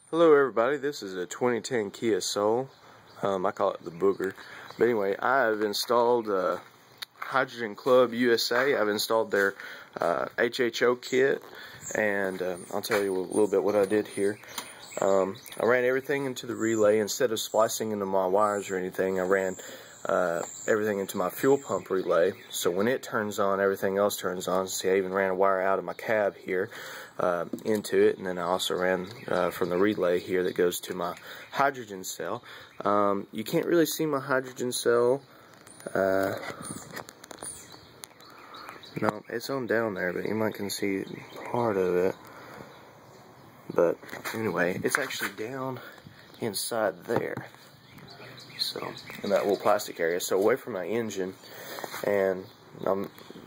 Hello everybody, this is a 2010 Kia Soul. I call it the Booger. But anyway, I've installed HydroClub USA. I've installed their HHO kit, and I'll tell you a little bit what I did here. I ran everything into the relay. Instead of splicing into my wires or anything, I ran everything into my fuel pump relay. So when it turns on, everything else turns on. See, I even ran a wire out of my cab here into it, and then I also ran from the relay here that goes to my hydrogen cell. You can't really see my hydrogen cell. No, it's on down there, but you might can see part of it. But anyway, it's actually down inside there. So, in that little plastic area, so away from my engine, and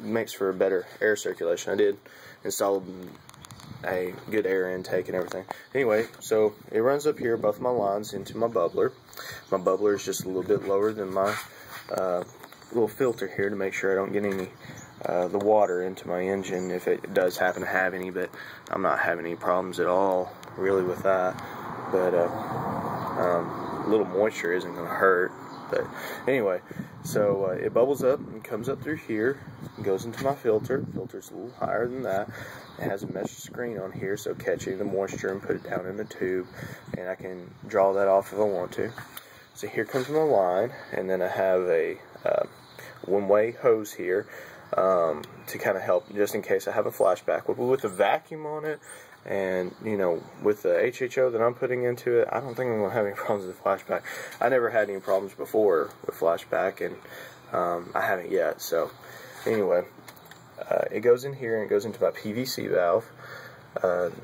makes for a better air circulation. I did install a good air intake and everything. Anyway, so it runs up here, both my lines, into my bubbler. My bubbler is just a little bit lower than my little filter here to make sure I don't get any the water into my engine, if it does happen to have any, but I'm not having any problems at all really with that. But a little moisture isn't going to hurt. But anyway, so it bubbles up and comes up through here and goes into my filter. Filter's a little higher than that. It has a mesh screen on here, so catch any of the moisture and put it down in the tube, and I can draw that off if I want to. So here comes my line, and then I have a one-way hose here to kind of help just in case I have a flashback. With a vacuum on it, and you know, with the HHO that I'm putting into it, I don't think I'm going to have any problems with flashback. I never had any problems before with flashback, and I haven't yet. So anyway, it goes in here and it goes into my PVC valve.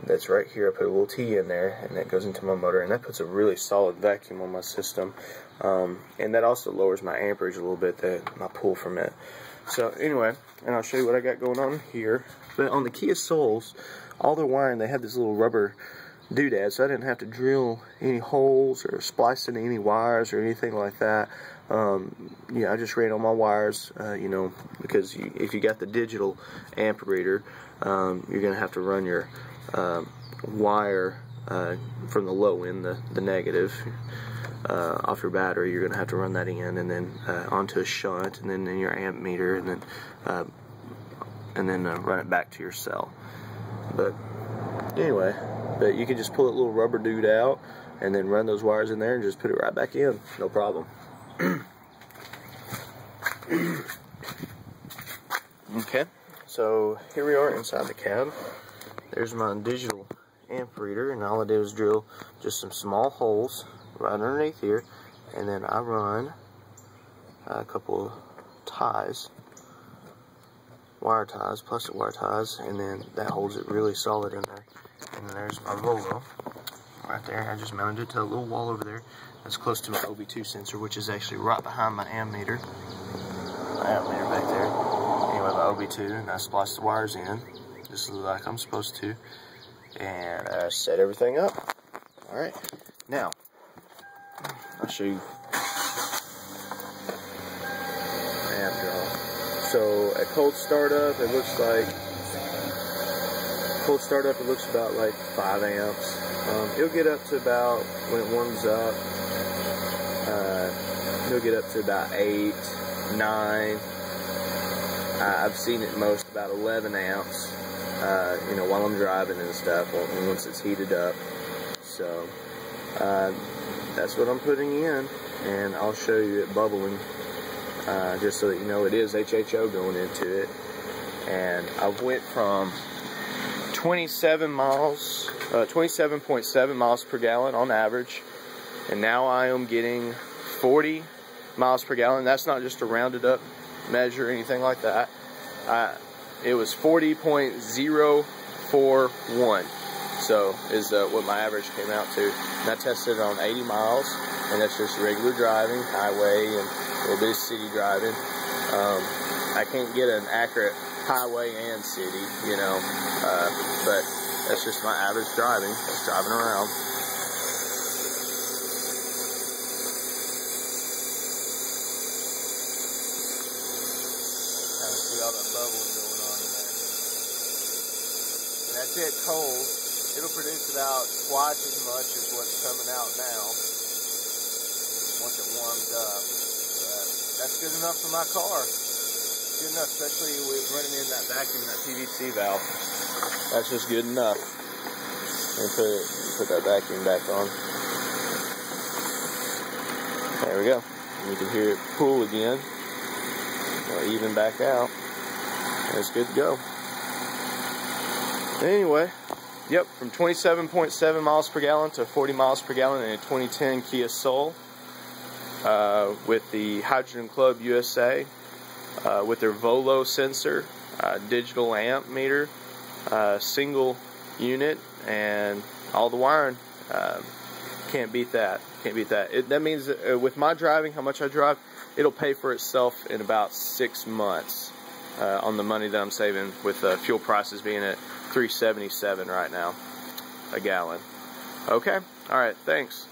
That's right here. I put a little T in there, and that goes into my motor, and that puts a really solid vacuum on my system, and that also lowers my amperage a little bit, my pull from it. So anyway, and I'll show you what I got going on here. But on the Kia Souls, all their wiring, they had this little rubber doodad, so I didn't have to drill any holes or splice into any wires or anything like that. Yeah, I just ran on my wires, you know, because if you got the digital amp reader, you're going to have to run your wire from the low end, the negative, off your battery. You're going to have to run that in, and then onto a shunt, and then in your amp meter, and then run it back to your cell. But anyway, but you can just pull that little rubber dude out and then run those wires in there and just put it right back in, no problem. Okay, so here we are inside the cab. There's my digital amp reader, and all I did was drill just some small holes right underneath here, and then I run a couple of ties, wire ties, plastic wire ties, and then that holds it really solid in there. And then there's my Volvo right there. I just mounted it to a little wall over there that's close to my OB2 sensor, which is actually right behind my amp meter. My amp meter back there. Anyway, my OB2, and I spliced the wires in just like I'm supposed to, and I set everything up. Alright, now I'll show you my amp draw. So at cold startup, it looks about like 5 amps. It'll get up to about, when it warms up, it'll get up to about 8, 9. I've seen it most about 11 amps, you know, while I'm driving and stuff, once it's heated up. So that's what I'm putting in, and I'll show you it bubbling, just so that you know it is HHO going into it. And I went from 27.7 miles per gallon on average, and now I am getting 40 miles per gallon. That's not just a rounded up measure or anything like that. It was 40.041, so is what my average came out to. And I tested it on 80 miles, and that's just regular driving, highway, and a little bit of city driving. I can't get an accurate highway and city, you know, but that's just my average driving, just driving around. Kind of see all that bubbling going on in there. And that's it, cold. it'll produce about twice as much as what's coming out now once it warms up. But that's good enough for my car. Good enough, especially with running in that vacuum, that PVC valve. That's just good enough. Let me put that vacuum back on. There we go. And you can hear it pull again. It'll even back out. And it's good to go. Anyway, yep, from 27.7 miles per gallon to 40 miles per gallon in a 2010 Kia Soul with the HydroClub USA with their Volo sensor, digital amp meter, single unit, and all the wiring. Can't beat that. Can't beat that. That means that, with my driving, how much I drive, it'll pay for itself in about 6 months on the money that I'm saving, with fuel prices being at $3.77 right now a gallon. Okay? Alright, thanks.